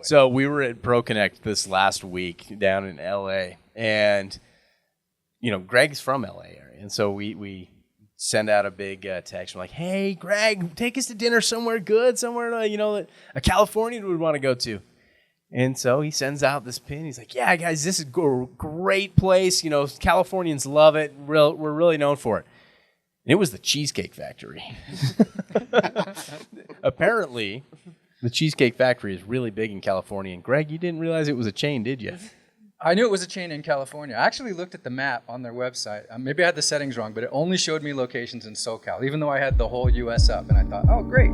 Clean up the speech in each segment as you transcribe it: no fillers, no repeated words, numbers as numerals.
So we were at ProConnect this last week down in L.A., and, Greg's from L.A. area, and so we send out a big text. We're like, hey, Greg, take us to dinner somewhere good, somewhere, that a Californian would want to go to. And so he sends out this pin. He's like, yeah, guys, this is a great place. Californians love it. We're really known for it. And it was the Cheesecake Factory. Apparently, the Cheesecake Factory is really big in California. And Greg, you didn't realize it was a chain, did you? I knew it was a chain in California. I actually looked at the map on their website. Maybe I had the settings wrong, but it only showed me locations in SoCal, even though I had the whole U.S. up. And I thought, oh, great.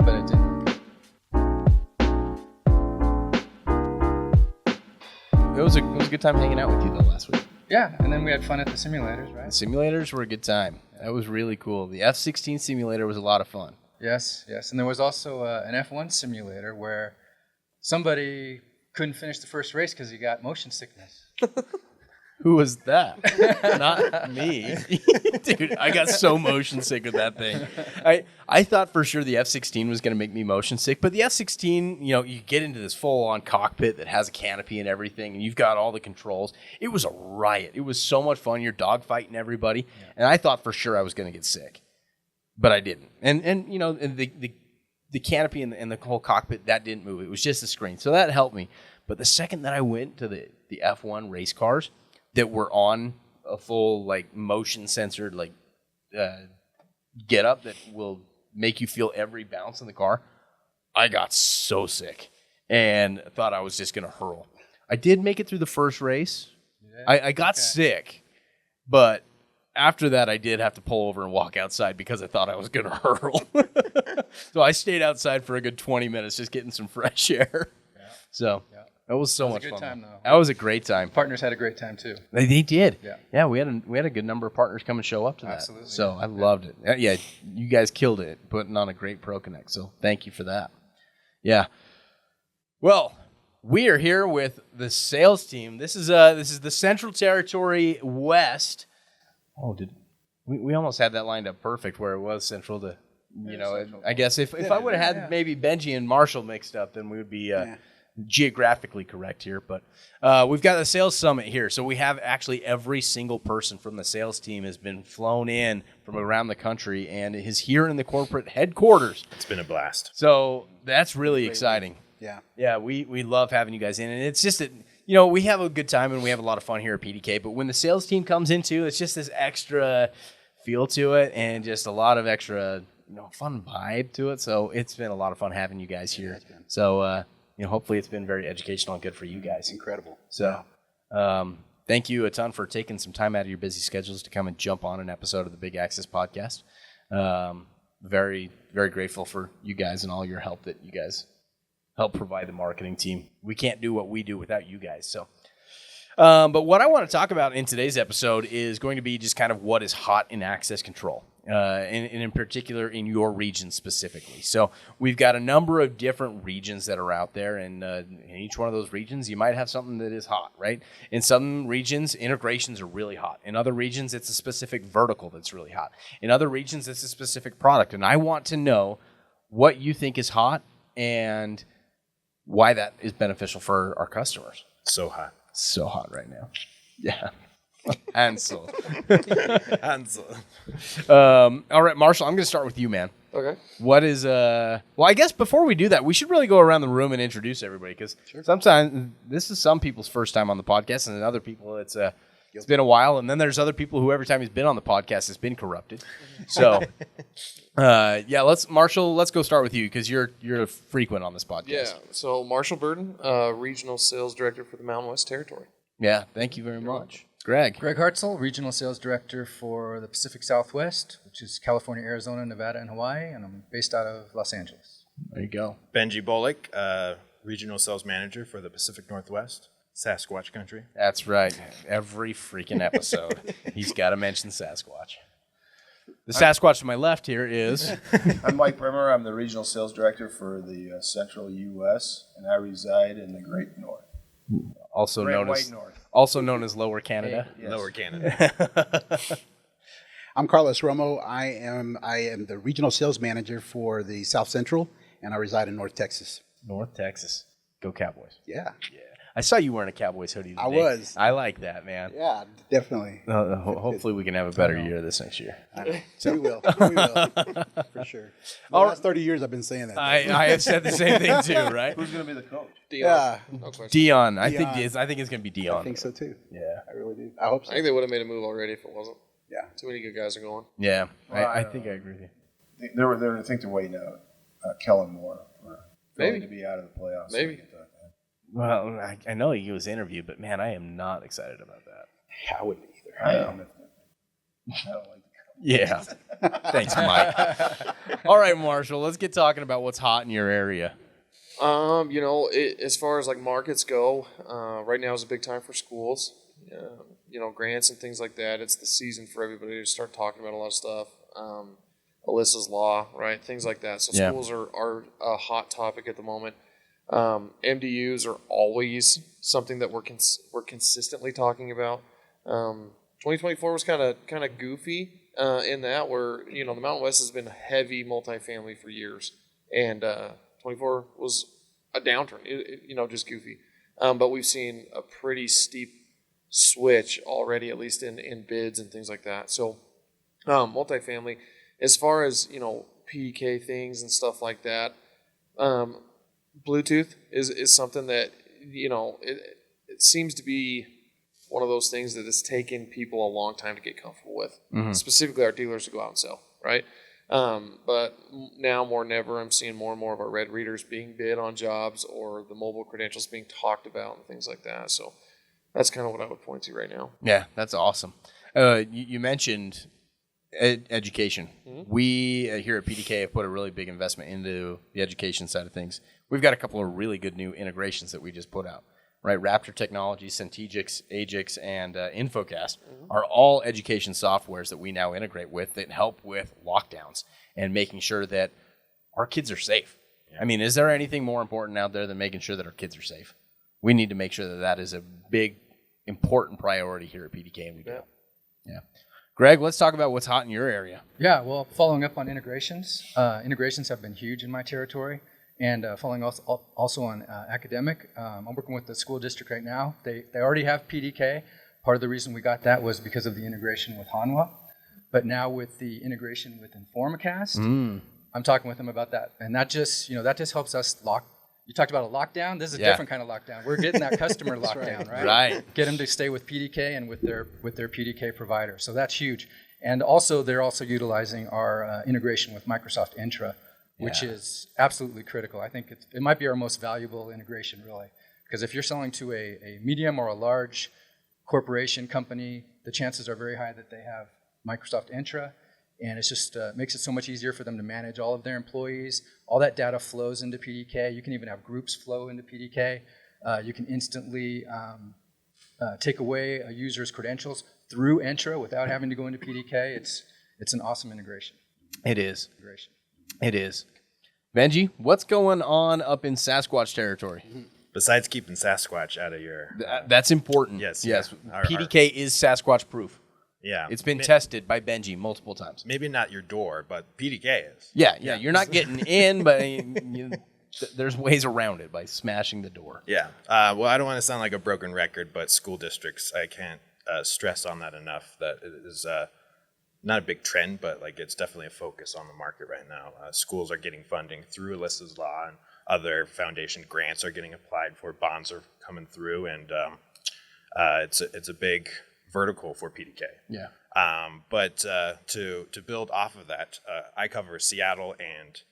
But it didn't. It was a good time hanging out with you, though, last week. Yeah, and then we had fun at the simulators, right? The simulators were a good time. That was really cool. The F-16 simulator was a lot of fun. Yes. And there was also an F1 simulator where somebody couldn't finish the first race because he got motion sickness. Who was that? Not me. Dude, I got so motion sick with that thing. I thought for sure the F-16 was going to make me motion sick, but the F-16, you get into this full-on cockpit that has a canopy and everything, and you've got all the controls. It was a riot. It was so much fun. You're dogfighting everybody, and I thought for sure I was going to get sick, but I didn't. And the canopy and the whole cockpit, that didn't move. It was just a screen, so that helped me. But the second that I went to the F1 race cars that were on a full motion censored get up that will make you feel every bounce in the car, I got so sick and thought I was just going to hurl. I did make it through the first race. Yeah, I got sick, but after that I did have to pull over and walk outside because I thought I was going to hurl. So I stayed outside for a good 20 minutes just getting some fresh air. Yeah. So that was so much fun. That was a good time, though. That was a great time. Partners had a great time, too. They did. Yeah, we had a good number of partners come and show up to that. Absolutely. So I loved it. Yeah, you guys killed it putting on a great ProConnect, so thank you for that. Yeah. Well, we are here with the sales team. This is the Central Territory West. Oh, we almost had that lined up perfect where it was Central to, Central. I guess if I would have had maybe Benji and Marshall mixed up, then we would be geographically correct here, but we've got the sales summit here, so we have actually every single person from the sales team has been flown in from around the country and is here in the corporate headquarters. It's been a blast. So that's really exciting. Yeah, we love having you guys in, and it's just that we have a good time and we have a lot of fun here at PDK, but when the sales team comes in too, it's just this extra feel to it and just a lot of extra fun vibe to it. So it's been a lot of fun having you guys here. So hopefully it's been very educational and good for you guys. Incredible. So thank you a ton for taking some time out of your busy schedules to come and jump on an episode of the Big Access podcast. Very, very grateful for you guys and all your help that you guys help provide the marketing team. We can't do what we do without you guys. So, but what I want to talk about in today's episode is going to be just kind of what is hot in access control. And in particular in your region specifically. So we've got a number of different regions that are out there, and in each one of those regions, you might have something that is hot, right? In some regions, integrations are really hot. In other regions, it's a specific vertical that's really hot. In other regions, it's a specific product. And I want to know what you think is hot and why that is beneficial for our customers. So hot. So hot right now. Yeah. Ansel. All right, Marshall, I'm going to start with you, man. Okay. What is, well, I guess before we do that, we should really go around the room and introduce everybody, because sometimes this is some people's first time on the podcast, and then other people it's been a while, and then there's other people who every time he's been on the podcast has been corrupted. So, Marshall, let's go start with you, because you're a frequent on this podcast. Yeah, so Marshall Burton, Regional Sales Director for the Mountain West Territory. Yeah, thank you very much. Greg Hartzell, Regional Sales Director for the Pacific Southwest, which is California, Arizona, Nevada, and Hawaii, and I'm based out of Los Angeles. There you go. Benji Bolick, Regional Sales Manager for the Pacific Northwest, Sasquatch Country. That's right. Every freaking episode, he's got to mention Sasquatch. The Sasquatch to my left here is... I'm Mike Brimmer. I'm the Regional Sales Director for the Central U.S., and I reside in the Great North. Also known as Lower Canada. Yes. Lower Canada. I'm Carlos Romo. I am the regional sales manager for the South Central, and I reside in North Texas. North Texas. Go Cowboys. Yeah. I saw you wearing a Cowboys hoodie today. I was. I like that, man. Yeah, definitely. Hopefully we can have a better year this next year. We will. We will. For sure. The last 30 years I've been saying that. I have said the same thing too, right? Who's going to be the coach? Yeah. No question. Dion. I think Dion. it's going to be Dion. I think so too. Yeah. I really do. I hope so. I think they would have made a move already if it wasn't. Yeah. Too many good guys are going. Yeah. Well, I think I agree with you. I think they're waiting out Kellen Moore for Maybe. to be out of the playoffs. Maybe. Well, I know he was interviewed, but man, I am not excited about that. Yeah, I wouldn't either. I don't like the Yeah. Thanks, Mike. All right, Marshall, let's get talking about what's hot in your area. As far as like markets go, right now is a big time for schools. Grants and things like that. It's the season for everybody to start talking about a lot of stuff. Alyssa's Law, right? Things like that. So Yeah. schools are a hot topic at the moment. MDUs are always something that we're consistently talking about. 2024 was kind of goofy in that where the Mountain West has been heavy multifamily for years, and 24 was a downturn. Just goofy. But we've seen a pretty steep switch already, at least in bids and things like that. So multifamily, as far as PDK things and stuff like that. Bluetooth is something that it seems to be one of those things that has taken people a long time to get comfortable with, specifically our dealers to go out and sell, right? But now more than ever, I'm seeing more and more of our red readers being bid on jobs or the mobile credentials being talked about and things like that. So that's kind of what I would point to right now. Yeah, that's awesome. You mentioned education. We here at PDK have put a really big investment into the education side of things. We've got a couple of really good new integrations that we just put out. Right, Raptor Technologies, Centegix, Agix, and Infocast are all education softwares that we now integrate with that help with lockdowns and making sure that our kids are safe. Yeah. I mean, is there anything more important out there than making sure that our kids are safe? We need to make sure that that is a big, important priority here at PDK, and we do. Yeah. Greg, let's talk about what's hot in your area. Yeah, well, following up on integrations, integrations have been huge in my territory. And following also on academic, I'm working with the school district right now. They already have PDK. Part of the reason we got that was because of the integration with Hanwha. But now with the integration with Informacast, I'm talking with them about that. And that just helps us lock. You talked about a lockdown. This is a different kind of lockdown. We're getting that customer lockdown, right? Right. Get them to stay with PDK and with their PDK provider. So that's huge. And also they're also utilizing our integration with Microsoft Intra, which is absolutely critical. I think it might be our most valuable integration, really. Because if you're selling to a medium or a large corporation company, the chances are very high that they have Microsoft Intra, and it's just makes it so much easier for them to manage all of their employees. All that data flows into PDK. You can even have groups flow into PDK. You can instantly take away a user's credentials through Intra without having to go into PDK. It's an awesome integration. It is. It is. Benji, what's going on up in Sasquatch territory? Besides keeping Sasquatch out of your... That's important. Yes. Yes. Yeah. PDK is Sasquatch-proof. Yeah. It's been tested by Benji multiple times. Maybe not your door, but PDK is. Yeah. You're not getting in, but there's ways around it by smashing the door. Yeah. Well, I don't want to sound like a broken record, but school districts, I can't stress on that enough. That it is not a big trend, but like it's definitely a focus on the market right now. Schools are getting funding through Alyssa's Law, and other foundation grants are getting applied for. Bonds are coming through, and it's a big vertical for PDK. Yeah. But to build off of that, I cover Seattle and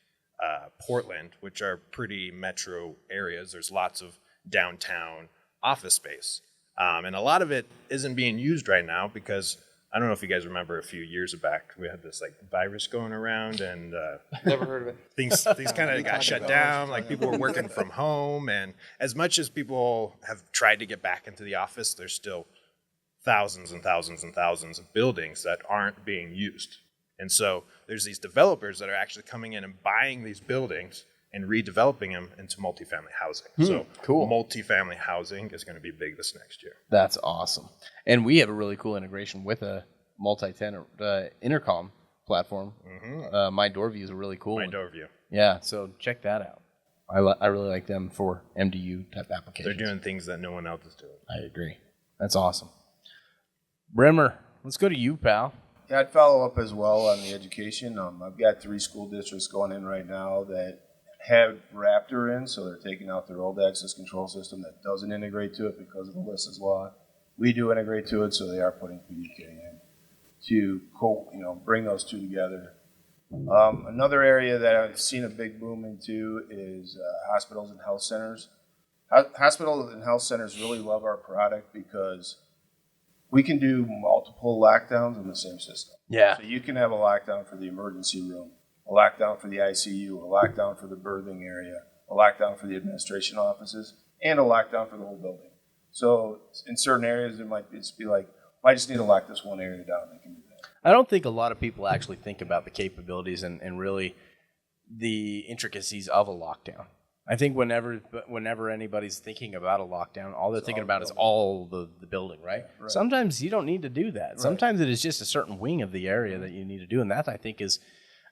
Portland, which are pretty metro areas. There's lots of downtown office space, and a lot of it isn't being used right now because I don't know if you guys remember a few years back, we had this like virus going around, and Never heard of it. things kind of got shut down. Like people were working from home, and as much as people have tried to get back into the office, there's still thousands and thousands and thousands of buildings that aren't being used. And so there's these developers that are actually coming in and buying these buildings and redeveloping them into multifamily housing. So cool. Multifamily housing is going to be big this next year. That's awesome. And we have a really cool integration with a multi-tenant intercom platform. My Door View is a really cool My one. door view. Yeah, so check that out. I really like them for MDU type applications. They're doing things that no one else is doing. I agree. That's awesome. Brimmer, let's go to you, pal. Yeah, I'd follow up as well on the education. I've got 3 school districts going in right now that have Raptor in, so they're taking out their old access control system that doesn't integrate to it because of the Lissa's law. We do integrate to it, so they are putting PDK in to bring those two together. Another area that I've seen a big boom into is hospitals and health centers. Hospitals and health centers really love our product because we can do multiple lockdowns in the same system. Yeah. So you can have a lockdown for the emergency room, a lockdown for the ICU, a lockdown for the birthing area, a lockdown for the administration offices, and a lockdown for the whole building. So in certain areas, it might just be like, I just need to lock this one area down. They can do that. I don't think a lot of people actually think about the capabilities and really the intricacies of a lockdown. I think whenever anybody's thinking about a lockdown, all they're thinking about is all the building, right? Yeah, right? Sometimes you don't need to do that. Right. Sometimes it is just a certain wing of the area that you need to do, and that I think is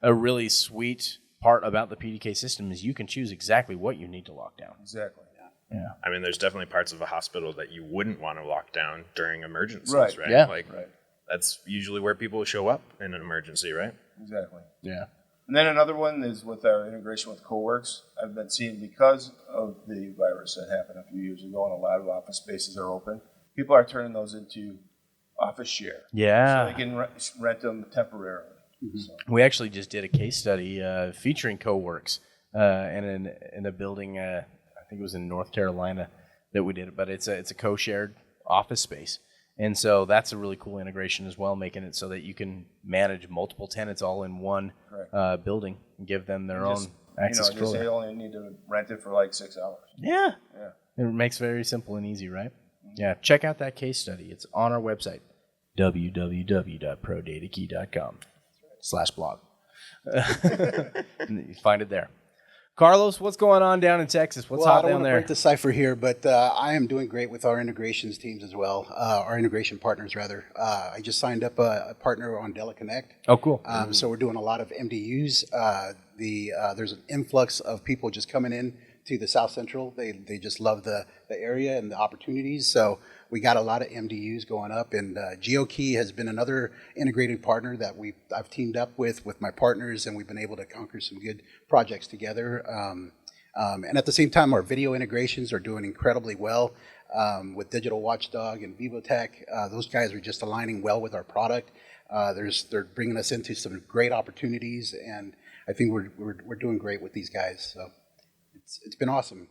a really sweet part about the PDK system is you can choose exactly what you need to lock down. Exactly. Yeah. I mean, there's definitely parts of a hospital that you wouldn't want to lock down during emergencies, Right. right? Yeah. Like, Right. that's usually where people show up in an emergency, right? Exactly. Yeah. And then another one is with our integration with CoWorks. I've been seeing because of the virus that happened a few years ago and a lot of office spaces are open, people are turning those into office share. Yeah. So they can rent them temporarily. Mm-hmm. So, We actually just did a case study featuring CoWorks in a building, I think it was in North Carolina that we did it, but it's a co-shared office space. And so that's a really cool integration as well, making it so that you can manage multiple tenants all in one building and give them their own access just they control. only need to rent it for like 6 hours. Yeah. Yeah. It makes it very simple and easy, right? Yeah. Check out that case study. It's on our website, www.ProdataKey.com/blog. You find it there. Carlos, what's going on down in Texas? What's Well, I hot don't down want to there? break the cipher here, but I am doing great with our integrations teams as well, our integration partners, rather. I just signed up a partner on Della Connect. Oh, cool. So we're doing a lot of MDUs. There's an influx of people just coming in to the South Central. They just love the area and the opportunities. So we got a lot of MDUs going up, and GeoKey has been another integrated partner that I've teamed up with my partners, and we've been able to conquer some good projects together. And at the same time, our video integrations are doing incredibly well with Digital Watchdog and Vivotech. Those guys are just aligning well with our product. They're bringing us into some great opportunities, and I think we're doing great with these guys. So it's been awesome.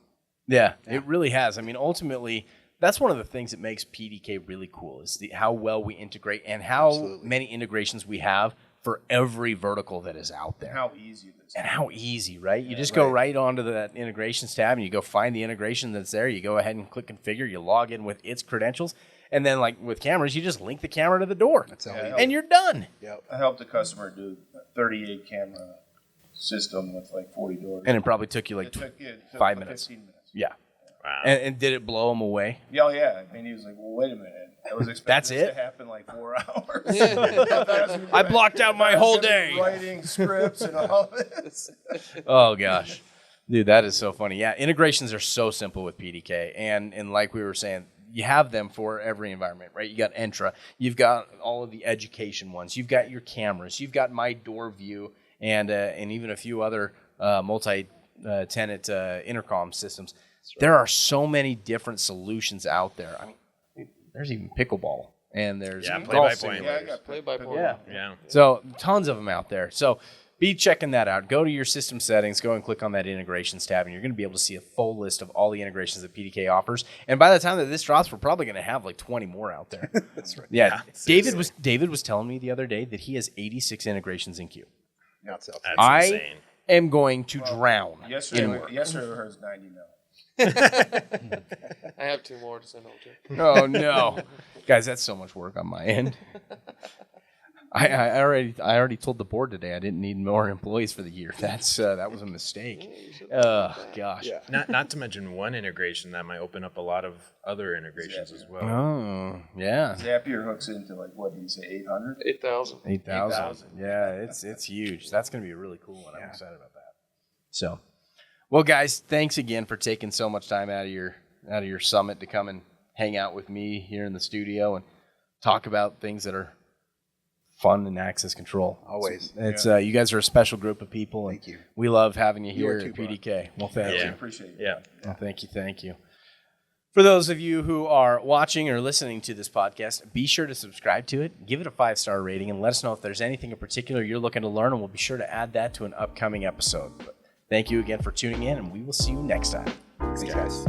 Yeah, it really has. I mean, ultimately, that's one of the things that makes PDK really cool is how well we integrate and how many integrations we have for every vertical that is out there. How easy it is. And how easy, right? You just go right onto that integrations tab and you go find the integration that's there. You go ahead and click configure. You log in with its credentials. And then, like with cameras, you just link the camera to the door. That's how And you're done. Yep. I helped a customer do a 38 camera system with like 40 doors. And it probably took you like it took 5 minutes. 15 minutes. Yeah. Wow. And did it blow him away? Yeah, yeah. And he was like, well, wait a minute. I was expecting That's this it? to happen like 4 hours. I blocked out my whole day. Writing scripts and all this. Oh, gosh. Dude, that is so funny. Yeah, integrations are so simple with PDK. And like we were saying, you have them for every environment, right? You got Entra. You've got all of the education ones. You've got your cameras. You've got My Door View and even a few other multi-tenant intercom systems. There are so many different solutions out there. I mean, there's even pickleball, and there's Yeah, golf play-by-play. simulators. Yeah, I got Play-by-play. Yeah. Yeah. So tons of them out there. So be checking that out. Go to your system settings, go and click on that integrations tab, and you're going to be able to see a full list of all the integrations that PDK offers. And by the time that this drops, we're probably going to have like 20 more out there. That's right. Yeah. seriously. David was telling me the other day that he has 86 integrations in queue. That's it. That's I insane. am going to drown in Yesterday, work. hers 90 mil. I have 2 more to send over to. Oh no, guys, that's so much work on my end. I already told the board today I didn't need more employees for the year. That was a mistake. Oh gosh. Yeah. Not to mention one integration that might open up a lot of other integrations as well. Oh yeah. Zapier hooks into like, what did you say, 800? 8,000. 8,000. Yeah, it's huge. That's going to be a really cool one. I'm excited about that. So, Well, guys, thanks again for taking so much time out of your summit to come and hang out with me here in the studio and talk about things that are fun and access control. Always. It's you guys are a special group of people. Thank you. We love having you You are here at too, Brian. PDK. Well, thank Yeah. you. Appreciate it. Yeah. Well, thank you. For those of you who are watching or listening to this podcast, be sure to subscribe to it, give it a 5-star rating, and let us know if there's anything in particular you're looking to learn, and we'll be sure to add that to an upcoming episode. But thank you again for tuning in, and we will see you next time. Thanks, guys.